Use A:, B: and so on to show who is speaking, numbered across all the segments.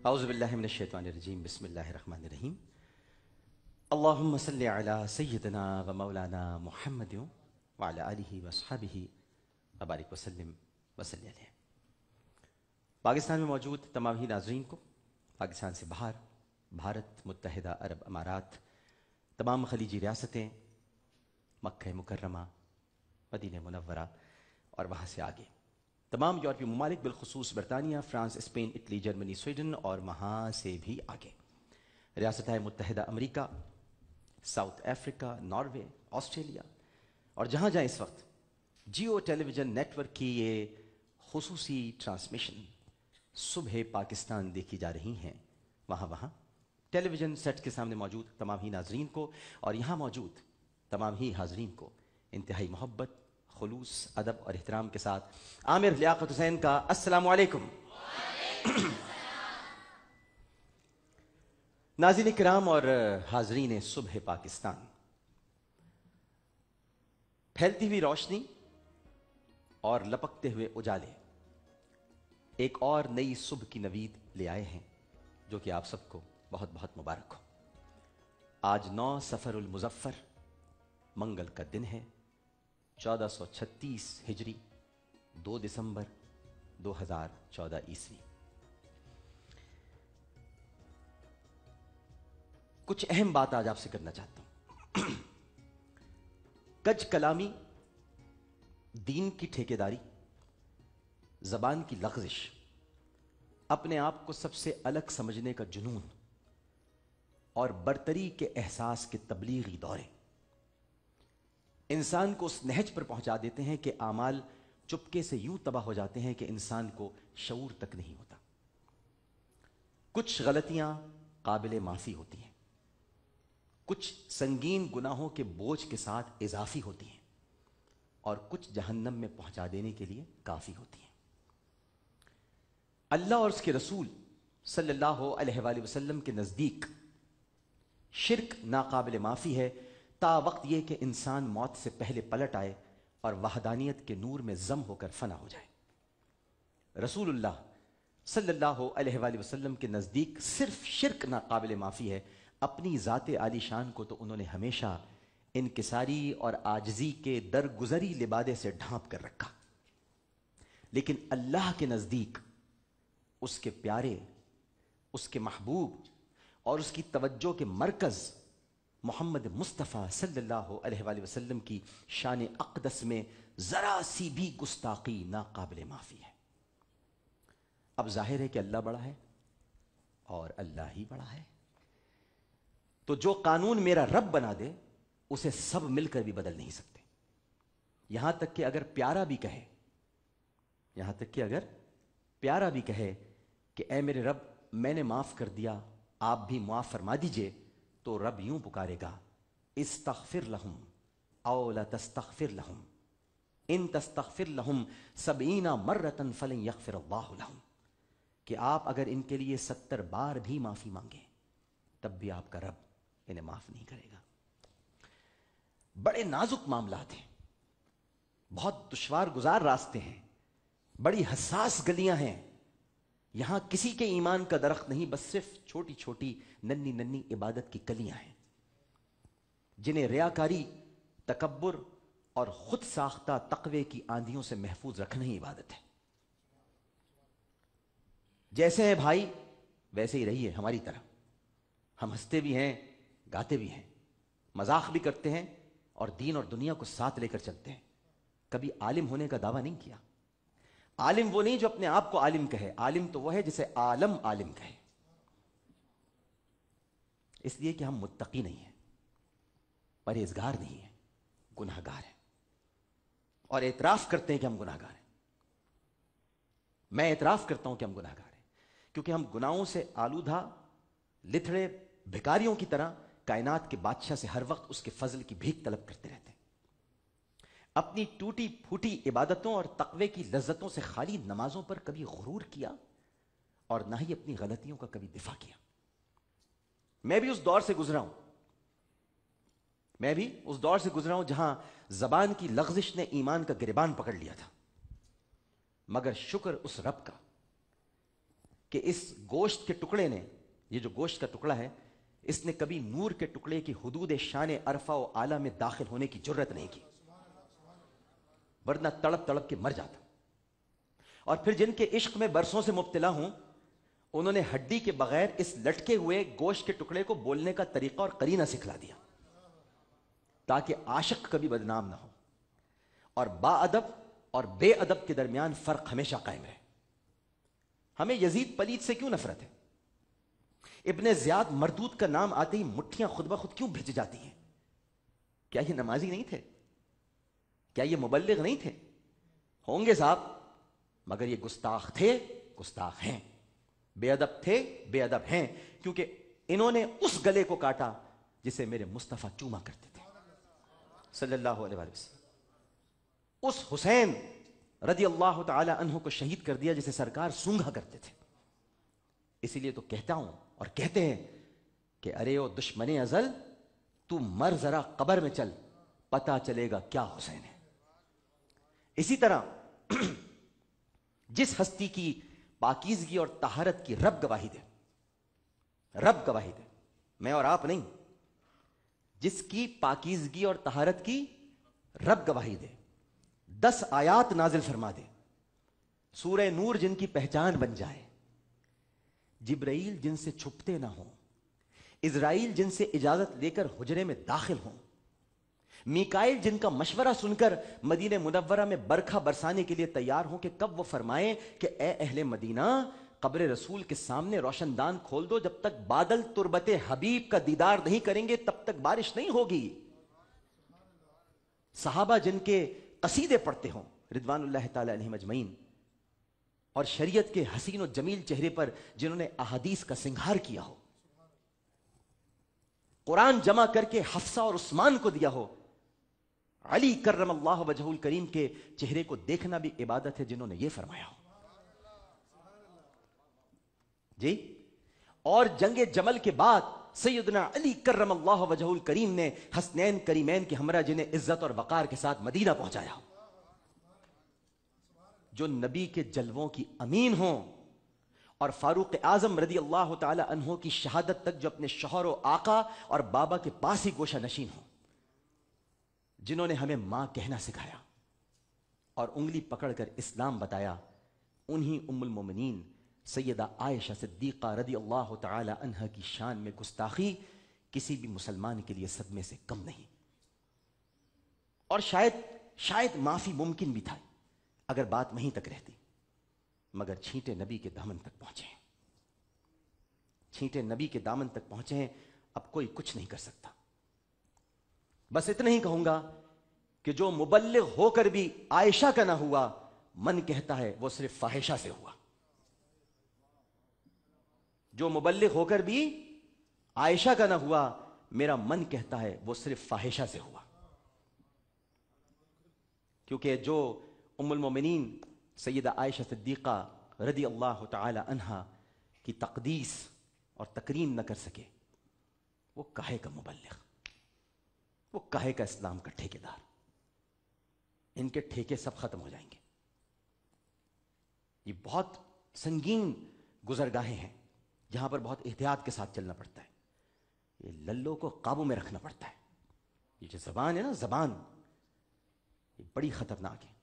A: اعوذ باللہ من الشیطان الرجیم بسم اللہ الرحمن الرحیم اللہم صلی علی سیدنا و مولانا محمد وعلی آلہ واصحابہ وبارک وسلم وصلی علیہ۔ پاکستان میں موجود تمام ہی ناظرین کو، پاکستان سے باہر، بھارت، متحدہ عرب امارات، تمام خلیجی ریاستیں، مکہ مکرمہ، مدینہ منورہ اور وہاں سے آگے تمام یورپی ممالک، بالخصوص برطانیہ، France, Spain, Italy, Germany, Sweden اور وہاں سے بھی آگے ریاستہائے متحدہ America, South Africa, Norway, Australia اور جہاں جہاں اس وقت Geo television network کی یہ خصوصی ٹرانسمیشن صبح پاکستان دیکھی جا رہی ہیں، وہاں ٹیلی ویژن سیٹ کے سامنے موجود تمام ہی ناظرین کو اور یہاں موجود تمام ہی حاضرین کو انتہائی محبت، خلوص، ادب اور احترام کے ساتھ عامر لیاقت حسین کا السلام علیکم۔ ناظرین کرام اور حاضرین صبح پاکستان، پھیلتی ہوئی روشنی اور لپکتے ہوئے اجالے ایک اور نئی صبح کی نوید لے آئے ہیں، جو کہ آپ سب کو بہت بہت مبارک ہو۔ آج 9 صفر المظفر منگل کا دن ہے، 1436 ہجری، 2 دسمبر 2014 عیسوی۔ کچھ اہم بات آج آپ سے کرنا چاہتا ہوں۔ کج کلامی، دین کی ٹھیکیداری، زبان کی لغزش، اپنے آپ کو سب سے الگ سمجھنے کا جنون اور برتری کے احساس کے تبلیغی دورے انسان کو اس نہج پر پہنچا دیتے ہیں کہ اعمال چپکے سے یوں تباہ ہو جاتے ہیں کہ انسان کو شعور تک نہیں ہوتا۔ کچھ غلطیاں قابل معافی ہوتی ہیں، کچھ سنگین گناہوں کے بوجھ کے ساتھ اضافی ہوتی ہیں اور کچھ جہنم میں پہنچا دینے کے لیے کافی ہوتی ہیں۔ اللہ اور اس کے رسول صلی اللہ علیہ وآلہ وسلم کے نزدیک شرک ناقابل معافی ہے تا وقت یہ کہ انسان موت سے پہلے پلٹ آئے اور وحدانیت کے نور میں ضم ہو کر فنا ہو جائے۔ رسول اللہ صلی اللہ علیہ وآلہ وسلم کے نزدیک صرف شرک ناقابل معافی ہے، اپنی ذات عالی شان کو تو انہوں نے ہمیشہ انکساری اور عاجزی کے درگزری لبادے سے ڈھانپ کر رکھا، لیکن اللہ کے نزدیک اس کے پیارے، اس کے محبوب اور اس کی توجہ کے مرکز محمد مصطفیٰ صلی اللہ علیہ وآلہ وسلم کی شان اقدس میں ذرا سی بھی گستاخی ناقابل معافی ہے۔ اب ظاہر ہے کہ اللہ بڑا ہے اور اللہ ہی بڑا ہے، تو جو قانون میرا رب بنا دے اسے سب مل کر بھی بدل نہیں سکتے۔ یہاں تک کہ اگر پیارا بھی کہے کہ اے میرے رب میں نے معاف کر دیا، آپ بھی معاف فرما دیجئے، تو رب یوں پکارے گا، استغفر لہم او لا تستغفر لہم ان تستغفر لہم 70 مرۃ فلن یغفر اللہ لہم، کہ آپ اگر ان کے لیے 70 بار بھی معافی مانگیں تب بھی آپ کا رب انہیں معاف نہیں کرے گا۔ بڑے نازک معاملات ہیں، بہت دشوار گزار راستے ہیں، بڑی حساس گلیاں ہیں۔ یہاں کسی کے ایمان کا درخت نہیں، بس صرف چھوٹی چھوٹی ننھی ننھی عبادت کی کلیاں ہیں، جنہیں ریاکاری، تکبر اور خود ساختہ تقوی کی آندھیوں سے محفوظ رکھنا ہی عبادت ہے۔ جیسے ہیں بھائی ویسے ہی رہیے ہماری طرح، ہم ہنستے بھی ہیں، گاتے بھی ہیں، مذاق بھی کرتے ہیں اور دین اور دنیا کو ساتھ لے کر چلتے ہیں۔ کبھی عالم ہونے کا دعویٰ نہیں کیا۔ عالم وہ نہیں جو اپنے آپ کو عالم کہے، عالم تو وہ ہے جسے عالم عالم کہے، اس لیے کہ ہم متقی نہیں ہیں، پرہیزگار نہیں ہیں، گناہ گار ہیں اور اعتراف کرتے ہیں کہ ہم گناہ گار ہیں۔ میں اعتراف کرتا ہوں کہ ہم گناہ گار ہیں، کیونکہ ہم گناہوں سے آلودہ لتھڑے بھکاریوں کی طرح کائنات کے بادشاہ سے ہر وقت اس کے فضل کی بھیک طلب کرتے رہتے ہیں۔ اپنی ٹوٹی پھوٹی عبادتوں اور تقوی کی لذتوں سے خالی نمازوں پر کبھی غرور کیا اور نہ ہی اپنی غلطیوں کا کبھی دفاع کیا۔ میں بھی اس دور سے گزرا ہوں جہاں زبان کی لغزش نے ایمان کا گریبان پکڑ لیا تھا، مگر شکر اس رب کا کہ اس گوشت کے ٹکڑے نے، یہ جو گوشت کا ٹکڑا ہے، اس نے کبھی نور کے ٹکڑے کی حدود شان عرفہ و اعلیٰ میں داخل ہونے کی جرت نہیں کی، ورنہ تڑپ تڑپ کے مر جاتا۔ اور پھر جن کے عشق میں برسوں سے مبتلا ہوں، انہوں نے ہڈی کے بغیر اس لٹکے ہوئے گوشت کے ٹکڑے کو بولنے کا طریقہ اور قرینہ سکھلا دیا، تاکہ عاشق کبھی بدنام نہ ہو اور با ادب اور بے ادب کے درمیان فرق ہمیشہ قائم رہے۔ ہمیں یزید پلید سے کیوں نفرت ہے؟ ابن زیاد مردود کا نام آتے ہی مٹھیاں خود بخود کیوں بھج جاتی ہیں؟ کیا یہ نمازی نہیں تھے؟ کیا یہ مبلغ نہیں تھے؟ ہوں گے صاحب، مگر یہ گستاخ تھے، گستاخ ہیں، بے ادب تھے، بے ادب ہیں، کیونکہ انہوں نے اس گلے کو کاٹا جسے میرے مصطفیٰ چوما کرتے تھے صلی اللہ علیہ وسلم۔ اس حسین رضی اللہ تعالی عنہ کو شہید کر دیا جسے سرکار سونگھا کرتے تھے۔ اسی لیے تو کہتا ہوں اور کہتے ہیں کہ ارے او دشمن ازل، تو مر ذرا قبر میں چل، پتا چلے گا کیا حسین ہے۔ اسی طرح جس ہستی کی پاکیزگی اور طہارت کی رب گواہی دے، رب گواہی دے، میں اور آپ نہیں، جس کی پاکیزگی اور طہارت کی رب گواہی دے، 10 آیات نازل فرما دے، سورہ نور جن کی پہچان بن جائے، جبرائیل جن سے چھپتے نہ ہوں، اسرائیل جن سے اجازت لے کر حجرے میں داخل ہوں، میکائیل جن کا مشورہ سن کر مدینہ منورہ میں برکھا برسانے کے لیے تیار ہوں کہ کب وہ فرمائیں کہ اے اہل مدینہ، قبر رسول کے سامنے روشن دان کھول دو، جب تک بادل تربت حبیب کا دیدار نہیں کریں گے تب تک بارش نہیں ہوگی۔ صحابہ جن کے قصیدے پڑھتے ہوں رضوان اللہ تعالی علیہم اجمعین، اور شریعت کے حسین و جمیل چہرے پر جنہوں نے احادیث کا سنگھار کیا ہو، قرآن جمع کر کے حفصہ اور عثمان کو دیا ہو، علی کرم اللہ وجہ الکریم کے چہرے کو دیکھنا بھی عبادت ہے جنہوں نے یہ فرمایا ہو جی۔ اور جنگ جمل کے بعد سیدنا علی کرم اللہ وجہ الکریم نے حسنین کریمین کے ہمراہ جنہیں عزت اور وقار کے ساتھ مدینہ پہنچایا ہو، جو نبی کے جلووں کی امین ہوں، اور فاروق اعظم رضی اللہ تعالی عنہ کی شہادت تک جو اپنے شوہر و آقا اور بابا کے پاس ہی گوشہ نشین ہوں، جنہوں نے ہمیں ماں کہنا سکھایا اور انگلی پکڑ کر اسلام بتایا، انہی ام المومنین سیدہ عائشہ صدیقہ رضی اللہ تعالی عنہ کی شان میں گستاخی کسی بھی مسلمان کے لیے صدمے سے کم نہیں، اور شاید معافی ممکن بھی تھا اگر بات وہیں تک رہتی، مگر چھینٹے نبی کے دامن تک پہنچے ہیں، چھینٹے نبی کے دامن تک پہنچے ہیں، اب کوئی کچھ نہیں کر سکتا۔ بس اتنا ہی کہوں گا کہ جو مبلغ ہو کر بھی عائشہ کا نہ ہوا، من کہتا ہے وہ صرف فاحشہ سے ہوا۔ جو مبلغ ہو کر بھی عائشہ کا نہ ہوا، میرا من کہتا ہے وہ صرف فاحشہ سے ہوا، کیونکہ جو ام المومنین سیدہ عائشہ صدیقہ رضی اللہ تعالی عنہا کی تقدیس اور تکریم نہ کر سکے، وہ کاہے کا مبلغ، وہ کاہے کا اسلام کا ٹھیکیدار؟ ان کے ٹھیکے سب ختم ہو جائیں گے۔ یہ بہت سنگین گزرگاہیں ہیں جہاں پر بہت احتیاط کے ساتھ چلنا پڑتا ہے، یہ للوں کو قابو میں رکھنا پڑتا ہے۔ یہ جو زبان ہے نا، زبان یہ بڑی خطرناک ہے۔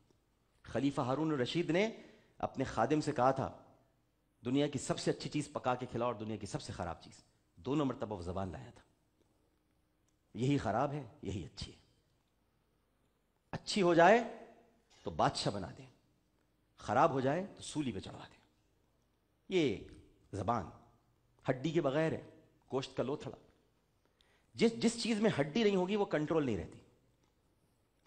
A: خلیفہ ہارون الرشید نے اپنے خادم سے کہا تھا دنیا کی سب سے اچھی چیز پکا کے کھلاؤ اور دنیا کی سب سے خراب چیز، دونوں مرتبہ وہ زبان لایا تھا۔ یہی خراب ہے، یہی اچھی ہے۔ اچھی ہو جائے تو بادشاہ بنا دیں، خراب ہو جائے تو سولی پہ چڑھا دیں۔ یہ زبان ہڈی کے بغیر ہے، گوشت کا لوتھڑا۔ جس چیز میں ہڈی نہیں ہوگی وہ کنٹرول نہیں رہتی۔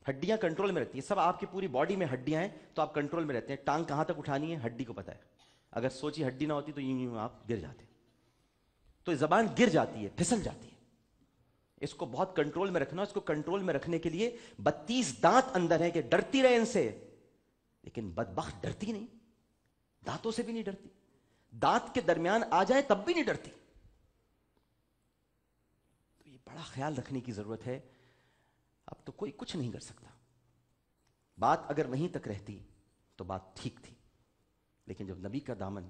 A: ہڈیاں کنٹرول میں رہتی ہیں، سب آپ کی پوری باڈی میں ہڈیاں ہیں تو آپ کنٹرول میں رہتے ہیں۔ ٹانگ کہاں تک اٹھانی ہے ہڈی کو پتہ ہے، اگر سوچی ہڈی نہ ہوتی تو یوں آپ گر جاتے۔ تو زبان گر جاتی ہے، پھسل جاتی ہے۔ اس کو بہت کنٹرول میں رکھنا، اس کو کنٹرول میں رکھنے کے لیے 32 دانت اندر ہیں کہ ڈرتی رہے ان سے، لیکن بدبخت ڈرتی نہیں، دانتوں سے بھی نہیں ڈرتی، دانت کے درمیان آ جائے تب بھی نہیں ڈرتی۔ تو یہ بڑا خیال رکھنے کی ضرورت ہے۔ اب تو کوئی کچھ نہیں کر سکتا۔ بات اگر وہیں تک رہتی تو بات ٹھیک تھی، لیکن جب نبی کا دامن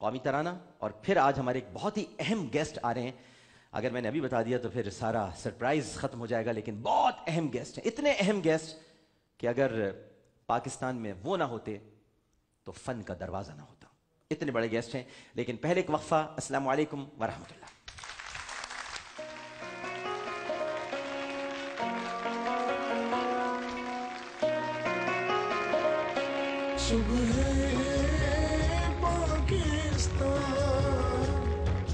A: قومی ترانہ، اور پھر آج ہمارے ایک بہت ہی اہم گیسٹ آ رہے ہیں. اگر میں نے ابھی بتا دیا تو پھر سارا سرپرائز ختم ہو جائے گا، لیکن بہت اہم گیسٹ ہیں، اتنے اہم گیسٹ کہ اگر پاکستان میں وہ نہ ہوتے تو فن کا دروازہ نہ ہوتا. اتنے بڑے گیسٹ ہیں. لیکن پہلے ایک وقفہ. السلام علیکم ورحمۃ اللہ.
B: صبح پاکستان،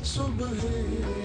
B: صبح